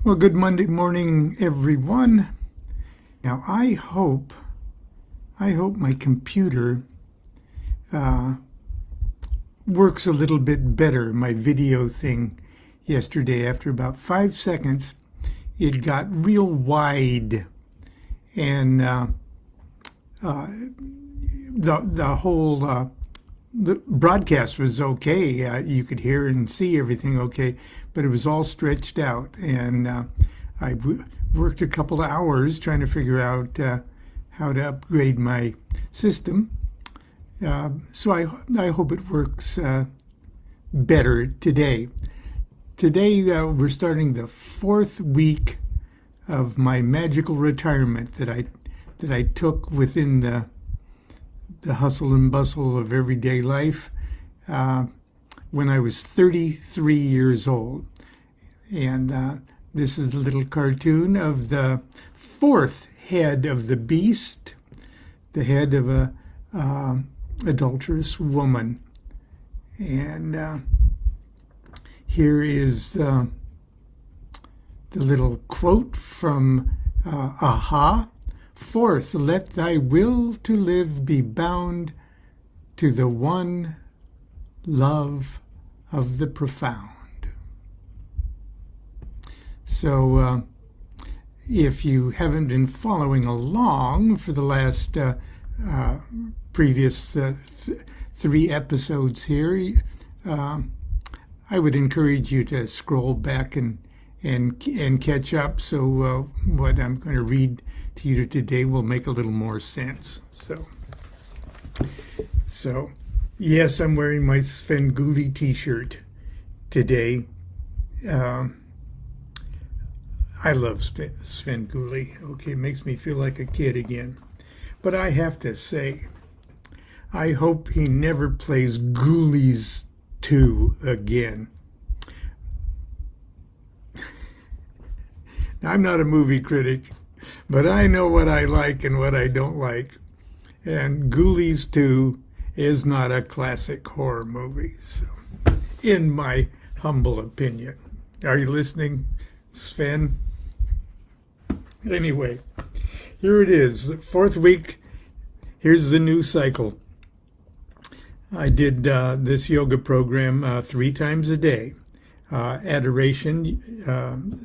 Well, good Monday morning, everyone. Now, I hope my computer works a little bit better. My video thing yesterday, after about 5 seconds, it got real wide, and the whole the broadcast was okay. You could hear and see everything okay, but it was all stretched out. And I worked a couple of hours trying to figure out how to upgrade my system. So I hope it works better today. Today we're starting the fourth week of my magical retirement that I took within the hustle and bustle of everyday life when I was 33 years old. And this is a little cartoon of the fourth head of the beast, the head of a adulterous woman. And here is the little quote from Aha. Fourth, let thy will to live be bound to the one love of the profound. So if you haven't been following along for the last previous 3 episodes here, I would encourage you to scroll back and catch up, so what I'm going to read to you today will make a little more sense. So yes, I'm wearing my Svengoolie t-shirt today. I love Svengoolie. Okay, it makes me feel like a kid again. But I have to say, I hope he never plays Ghoulies 2 again. I'm not a movie critic, but I know what I like and what I don't like. And Ghoulies 2 is not a classic horror movie, so, in my humble opinion. Are you listening, Sven? Anyway, here it is, the fourth week. Here's the new cycle. I did this yoga program 3 times a day. Adoration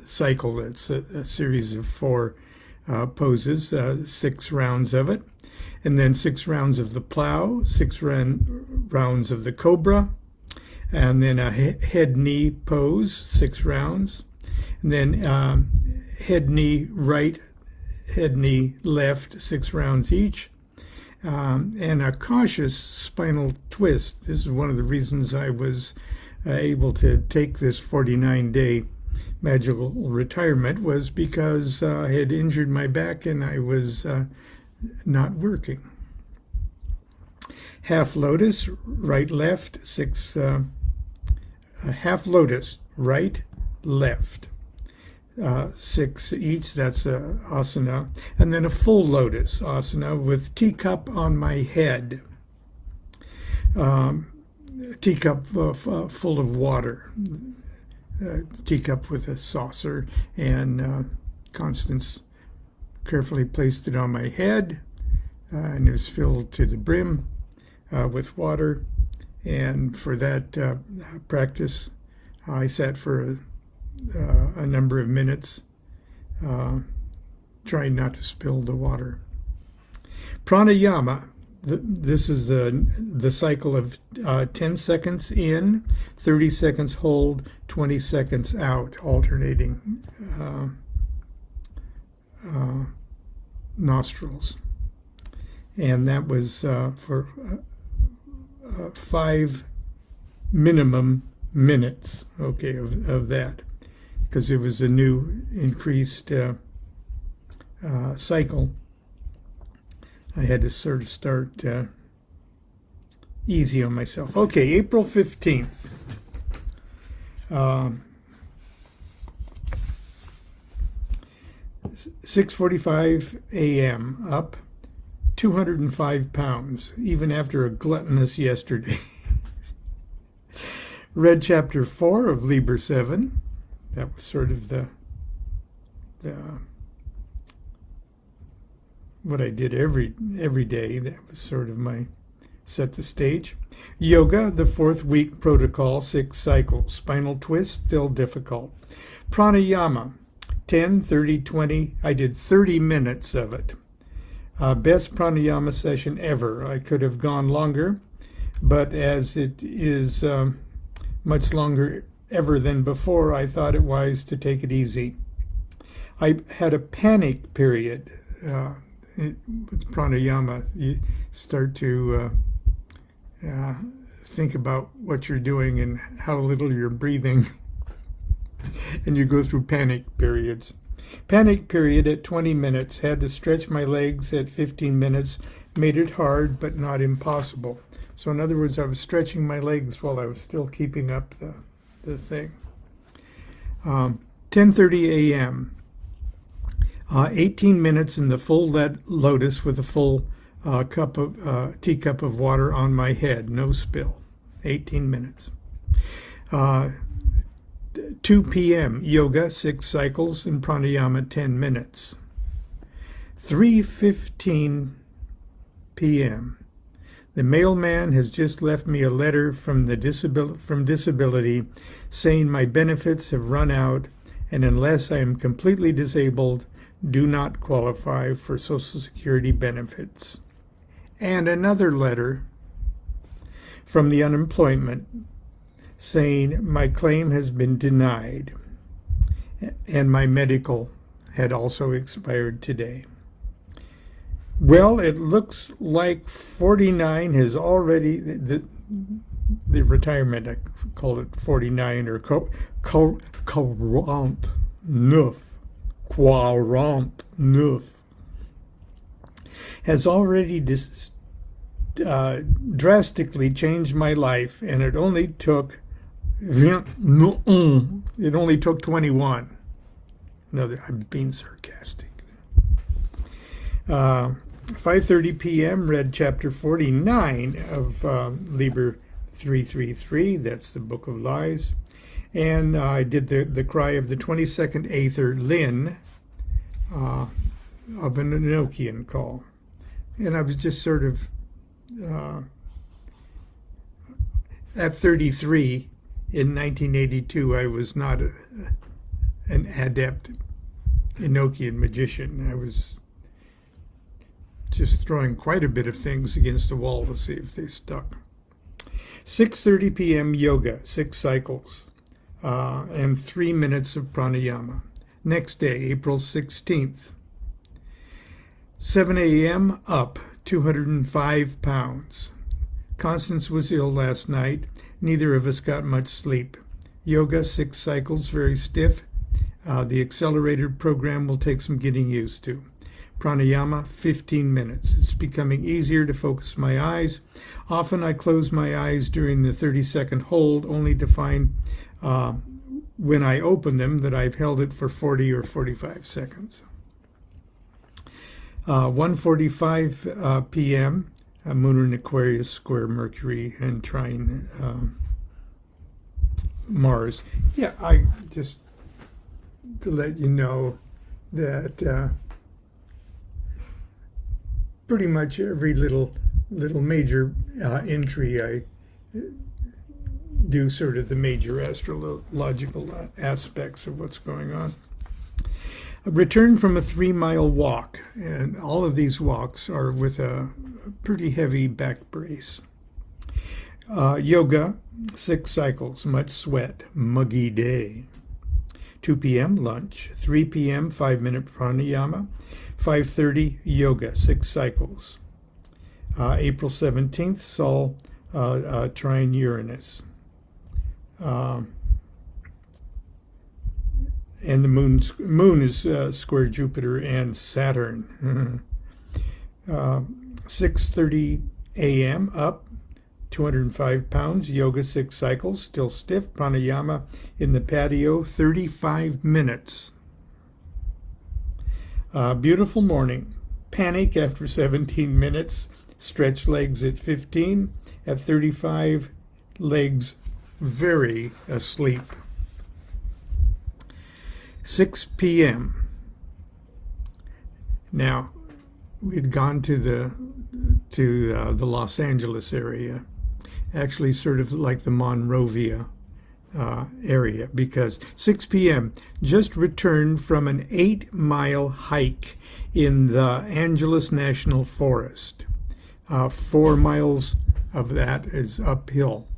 cycle. It's a series of 4 poses, 6 rounds of it, and then 6 rounds of the plow, 6 rounds of the cobra, and then a head knee pose, 6 rounds, and then head knee right, head knee left, 6 rounds each, and a cautious spinal twist. This is one of the reasons I was able to take this 49-day magical retirement, was because I had injured my back and I was not working. Half lotus, right, left, 6, half lotus, right, left, 6 each, that's asana, and then a full lotus asana with teacup on my head. Teacup full of water, teacup with a saucer, and Constance carefully placed it on my head, and it was filled to the brim with water. And for that practice, I sat for a number of minutes, trying not to spill the water. Pranayama. This is the cycle of 10 seconds in, 30 seconds hold, 20 seconds out, alternating nostrils. And that was for 5 minimum minutes, okay, of that, because it was a new increased cycle. I had to sort of start easy on myself. Okay, April 15th. 6:45 a.m. up 205 pounds, even after a gluttonous yesterday. Read chapter 4 of Liber 7. That was sort of the what I did every day. That was sort of my set the stage. Yoga, the 4th week protocol, 6 cycles. Spinal twist, still difficult. Pranayama, 10, 30, 20. I did 30 minutes of it. Best pranayama session ever. I could have gone longer, but as it is much longer ever than before, I thought it wise to take it easy. I had a panic period. With pranayama, you start to think about what you're doing and how little you're breathing, and you go through panic periods. Panic period at 20 minutes, had to stretch my legs at 15 minutes, made it hard but not impossible. So in other words, I was stretching my legs while I was still keeping up the thing. 10:30 a.m. 18 minutes in the full lotus with a full teacup of water on my head, no spill. 18 minutes. 2 p.m. yoga, 6 cycles, and pranayama, 10 minutes. 3:15 p.m. The mailman has just left me a letter from disability saying my benefits have run out, and unless I am completely disabled, do not qualify for Social Security benefits. And another letter from the unemployment saying my claim has been denied, and my medical had also expired today. Well, it looks like 49 has already, the retirement, I call it 49 or 49, has already drastically changed my life, and it only took 21. No, I'm being sarcastic. 5:30 p.m. read chapter 49 of Liber 333. That's the Book of Lies. And I did the cry of the 22nd Aether, Lin, of an Enochian call. And I was just sort of, at 33, in 1982, I was not an adept Enochian magician. I was just throwing quite a bit of things against the wall to see if they stuck. 6:30 p.m. yoga, 6 cycles, and 3 minutes of pranayama. Next day, April 16th. 7 a.m. up, 205 pounds. Constance was ill last night. Neither of us got much sleep. Yoga, 6 cycles, very stiff. The accelerated program will take some getting used to. Pranayama, 15 minutes. It's becoming easier to focus my eyes. Often I close my eyes during the 30-second hold, only to find when I open them that I've held it for 40 or 45 seconds. 1:45 p.m., Moon in Aquarius, square Mercury, and trine Mars. Yeah, I just to let you know that pretty much every little major entry I do sort of the major astrological aspects of what's going on. I returned from a 3-mile walk, and all of these walks are with a pretty heavy back brace. Yoga, 6 cycles, much sweat, muggy day. 2 p.m. lunch, 3 p.m. 5-minute pranayama, 5:30 yoga, 6 cycles. April 17th, Sol trine Uranus. And the moon is square Jupiter and Saturn. 6:30 a.m. up, 205 pounds, yoga 6 cycles, still stiff, pranayama in the patio, 35 minutes. Beautiful morning. Panic after 17 minutes, stretch legs at 15, at 35, legs very asleep. 6 p.m. Now, we'd gone to the Los Angeles area, actually sort of like the Monrovia area, because 6 p.m. just returned from an 8-mile hike in the Angeles National Forest. 4 miles of that is uphill,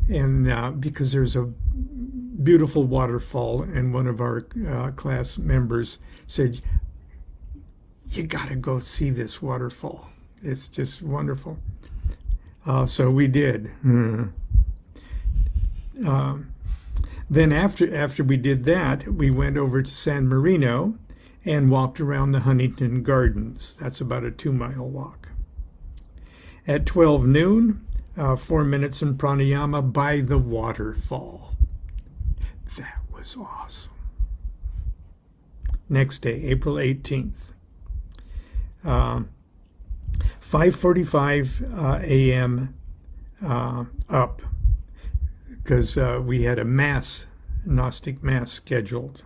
and because there's a beautiful waterfall, and one of our class members said, "You gotta go see this waterfall. It's just wonderful." So we did. Then after we did that, we went over to San Marino and walked around the Huntington Gardens. That's about a 2-mile walk. At 12 noon, 4 minutes in pranayama by the waterfall. That was awesome. Next day, April 18th. 5:45 a.m. Up, because we had a Gnostic mass scheduled.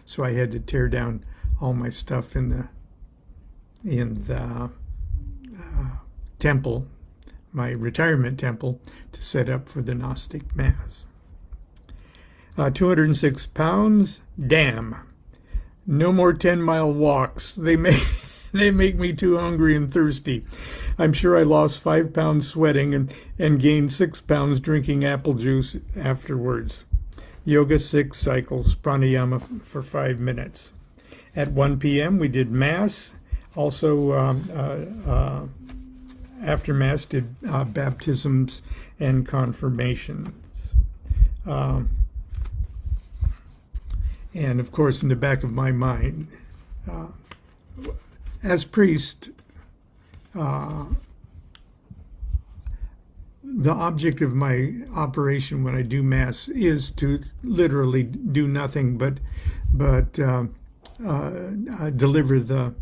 So I had to tear down all my stuff in the temple, my retirement temple, to set up for the Gnostic mass. 206 pounds. Damn. No more 10-mile walks. They make me too hungry and thirsty. I'm sure I lost 5 pounds sweating and gained 6 pounds drinking apple juice afterwards. Yoga 6 cycles, pranayama for 5 minutes. At 1 p.m. we did Mass. Also, after Mass, did baptisms and confirmations. And of course, in the back of my mind, as priest, the object of my operation when I do Mass is to literally do nothing but deliver the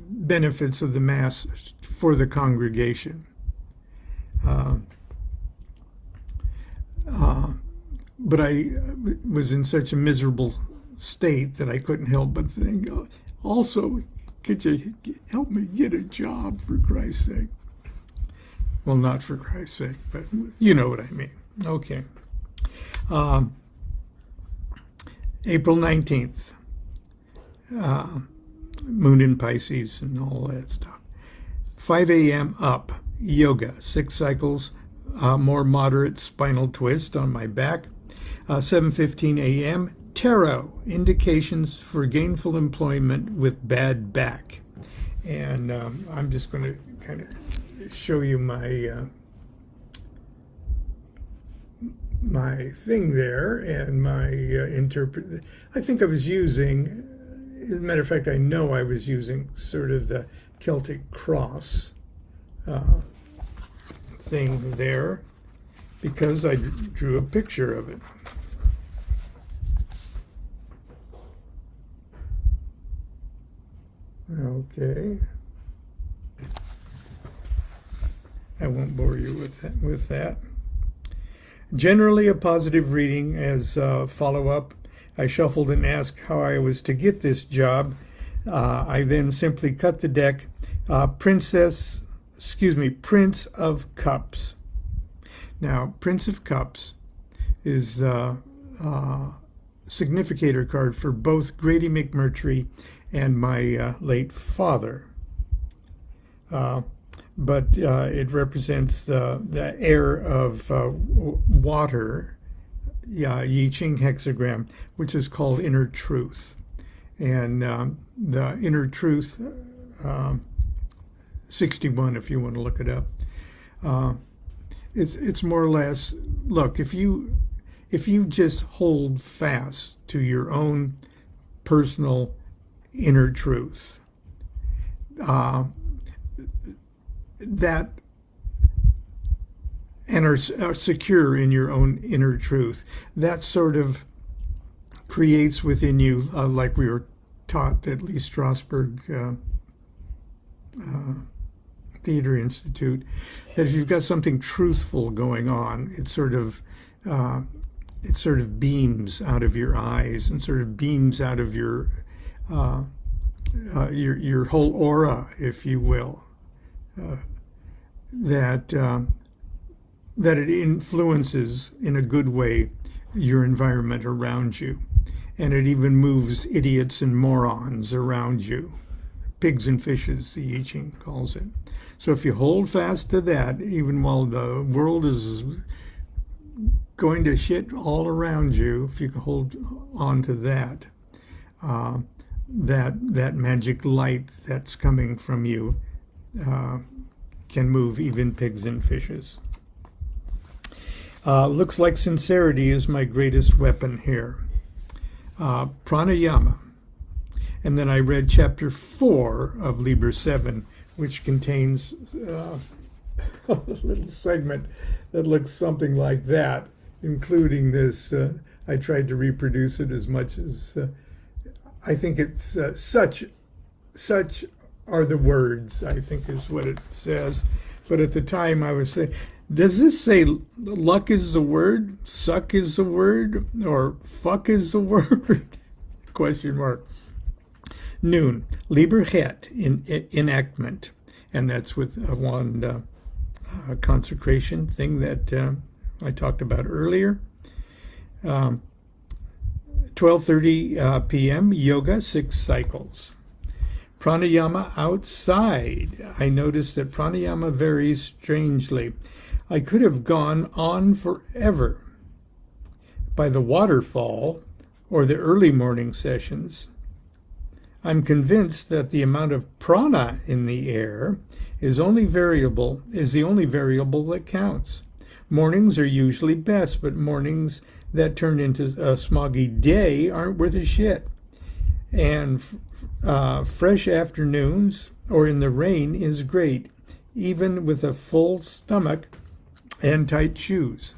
benefits of the Mass for the congregation. But I was in such a miserable state that I couldn't help but think, also, could you help me get a job, for Christ's sake? Well, not for Christ's sake, but you know what I mean. Okay. April 19th. Moon in Pisces and all that stuff. 5 a.m. up. Yoga. 6 cycles. More moderate spinal twist on my back. 7:15 a.m. Tarot, indications for gainful employment with bad back. And I'm just going to kind of show you my my thing there and my interpret. I think I was using, as a matter of fact, I know I was using sort of the Celtic cross thing there, because I drew a picture of it. Okay. I won't bore you with that. Generally a positive reading. As follow-up, I shuffled and asked how I was to get this job. I then simply cut the deck. Prince of Cups. Now, Prince of Cups is the significator card for both Grady McMurtry and my late father. But it represents the air of water, I Ching hexagram, which is called Inner Truth. And the Inner Truth, 61 if you want to look it up, it's more or less, look, if you just hold fast to your own personal inner truth, that and are secure in your own inner truth, that sort of creates within you, like we were taught at Lee Strasberg Theater Institute, that if you've got something truthful going on, it sort of it sort of beams out of your eyes and sort of beams out of your whole aura, if you will. That it influences in a good way your environment around you, and it even moves idiots and morons around you. Pigs and fishes, the I Ching calls it. So if you hold fast to that, even while the world is going to shit all around you, if you can hold on to that, that magic light that's coming from you can move even pigs and fishes. Looks like sincerity is my greatest weapon here. Pranayama. And then I read chapter 4 of Liber 7, which contains a little segment that looks something like that, including this. I tried to reproduce it as much as I think it's such are the words, I think is what it says. But at the time I was saying, does this say luck is the word, suck is the word, or fuck is the word? Question mark. Noon, Liber Het, enactment. And that's with a wand consecration thing that I talked about earlier. 12:30 p.m., yoga, 6 cycles. Pranayama outside. I noticed that pranayama varies strangely. I could have gone on forever by the waterfall or the early morning sessions. I'm convinced that the amount of prana in the air is the only variable that counts. Mornings are usually best, but mornings that turn into a smoggy day aren't worth a shit. And fresh afternoons or in the rain is great, even with a full stomach and tight shoes.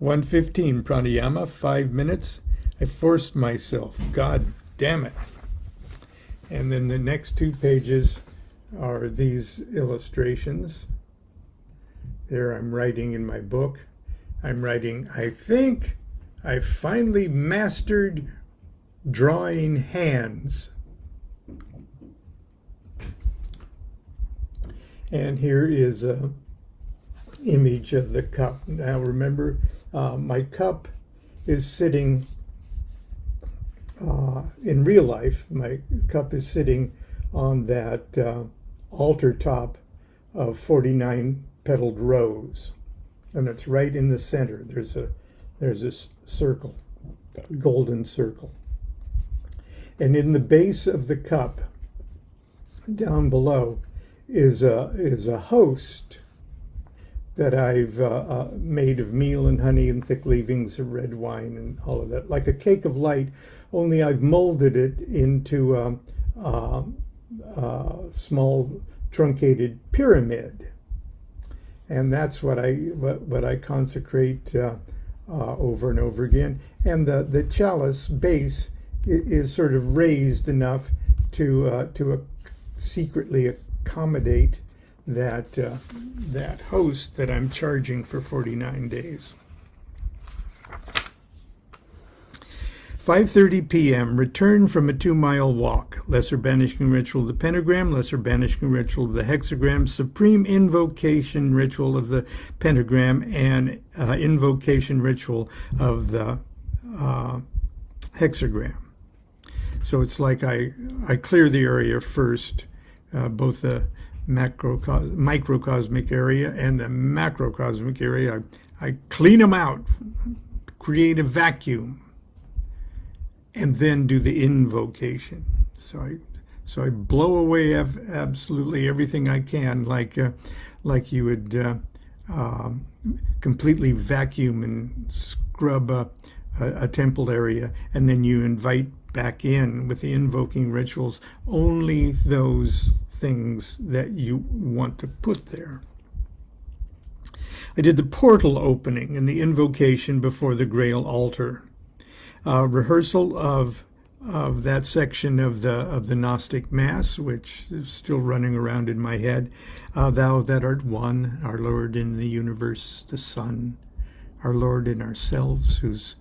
1:15 pranayama, 5 minutes. I forced myself. God damn it. And then the next 2 pages are these illustrations. There I'm writing in my book. I'm writing, I think I finally mastered drawing hands. And here is an image of the cup. Now remember, my cup is sitting, in real life, my cup is sitting on that altar top of 49 petaled rose. And it's right in the center. There's this circle, a golden circle. And in the base of the cup, down below, is a host that I've made of meal and honey and thick leavings of red wine and all of that, like a cake of light, only I've molded it into a small truncated pyramid. And that's what I consecrate over and over again. And the chalice base is sort of raised enough to secretly accommodate that host that I'm charging for 49 days. 5:30 p.m. Return from a 2-mile walk. Lesser banishing ritual of the pentagram, lesser banishing ritual of the hexagram, supreme invocation ritual of the pentagram, and invocation ritual of the hexagram. So it's like I clear the area first, both the microcosmic area and the macrocosmic area. I clean them out, create a vacuum, and then do the invocation. So I blow away absolutely everything I can, like you would completely vacuum and scrub a temple area, and then you invite back in with the invoking rituals only those things that you want to put there. I did the portal opening and the invocation before the Grail altar. Rehearsal of that section of the Gnostic Mass, which is still running around in my head. Thou that art one, our Lord in the universe, the Son, our Lord and ourselves, whose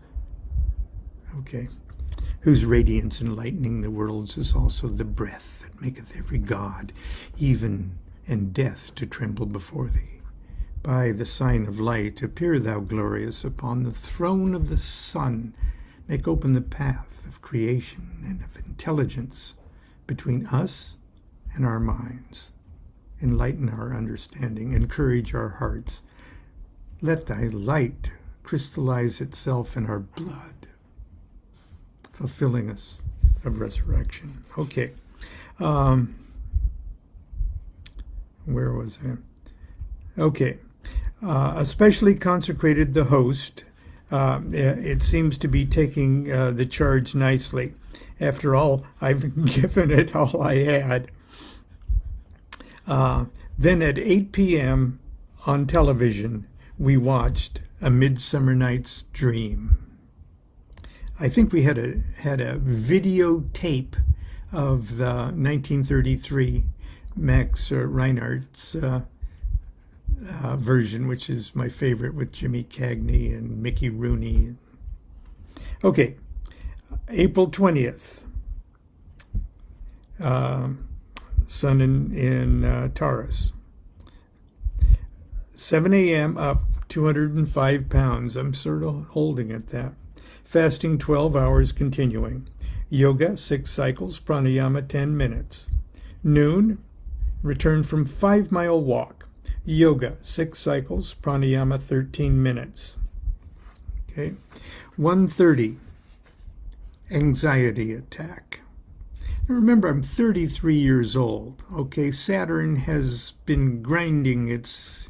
radiance enlightening the worlds is also the breath that maketh every god, even and death, to tremble before thee. By the sign of light, appear thou glorious upon the throne of the sun. Make open the path of creation and of intelligence between us and our minds. Enlighten our understanding, encourage our hearts. Let thy light crystallize itself in our blood, fulfilling us of resurrection. Okay. Where was I? Okay. Especially consecrated the host. It seems to be taking the charge nicely. After all, I've given it all I had. Then at 8 p.m. on television, we watched A Midsummer Night's Dream. I think we had a videotape of the 1933 Max Reinhardt's version, which is my favorite, with Jimmy Cagney and Mickey Rooney. Okay, April 20th. Sun in Taurus. 7 a.m. up 205 pounds. I'm sort of holding at that. Fasting 12 hours continuing. Yoga 6 cycles, pranayama 10 minutes. Noon, return from 5-mile walk. Yoga 6 cycles, pranayama 13 minutes. Okay. 1:30, anxiety attack. Now remember, I'm 33 years old. Okay, Saturn has been grinding its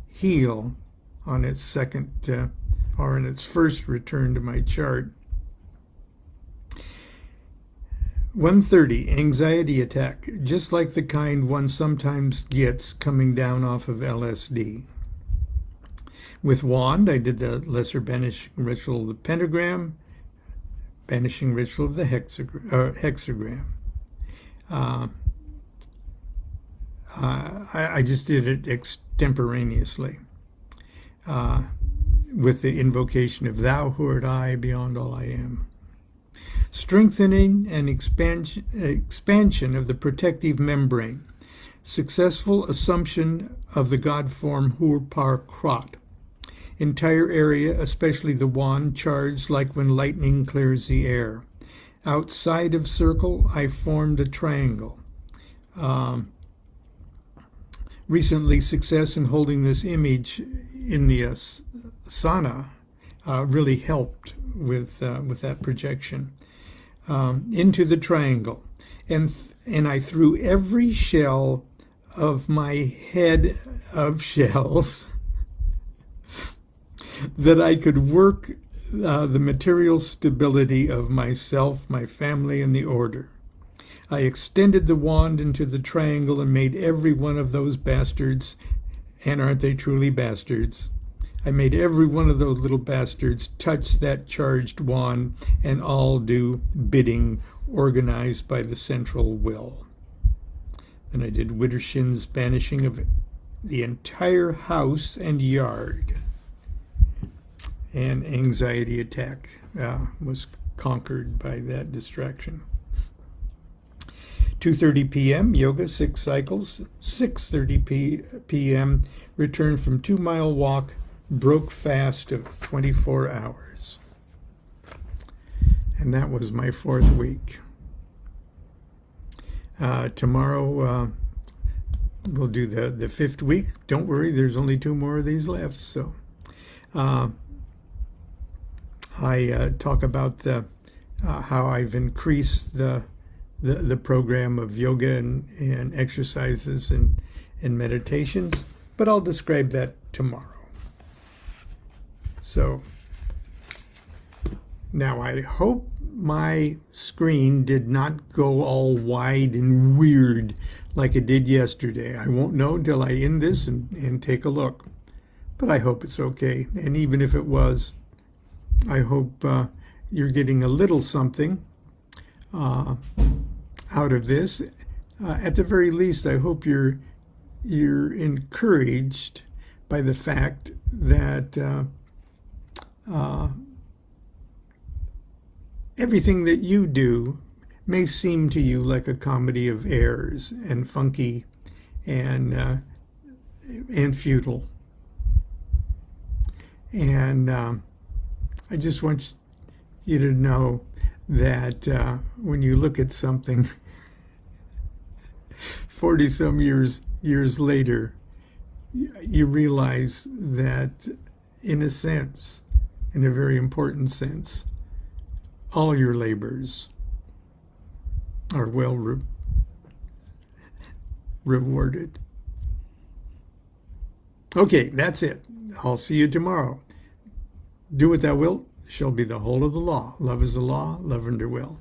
heel on its second or in its first return to my chart. 1:30, anxiety attack, just like the kind one sometimes gets coming down off of LSD. With wand, I did the lesser banishing ritual of the pentagram, banishing ritual of the hexagram. I just did it extemporaneously with the invocation of Thou who art I, beyond all I am. Strengthening and expansion of the protective membrane. Successful assumption of the God form Hur Par Krat. Entire area, especially the wand, charged like when lightning clears the air. Outside of circle, I formed a triangle. Recently, success in holding this image in the sauna really helped with that projection. Into the triangle, and I threw every shell of my head of shells that I could work the material stability of myself, my family, and the order. I extended the wand into the triangle and made every one of those bastards, and aren't they truly bastards? I made every one of those little bastards touch that charged wand and all do bidding organized by the central will. Then I did Widdershin's banishing of the entire house and yard. And anxiety attack was conquered by that distraction. 2:30 p.m., yoga, 6 cycles. 6:30 p.m., return from 2-mile walk, broke fast of 24 hours. And that was my 4th week. Tomorrow we'll do the 5th week. Don't worry, there's only 2 more of these left. So I talk about how I've increased the program of yoga and exercises and meditations, but I'll describe that tomorrow. So now I hope my screen did not go all wide and weird like it did yesterday. I won't know until I end this and take a look. But I hope it's okay. And even if it was, I hope you're getting a little something out of this. At the very least, I hope you're encouraged by the fact that everything that you do may seem to you like a comedy of errors and funky and futile. And I just want you to know that when you look at something 40 some years later, you realize that in a sense, in a very important sense, all your labors are well rewarded. Okay, that's it. I'll see you tomorrow. Do what thou wilt shall be the whole of the law. Love is the law, love under will.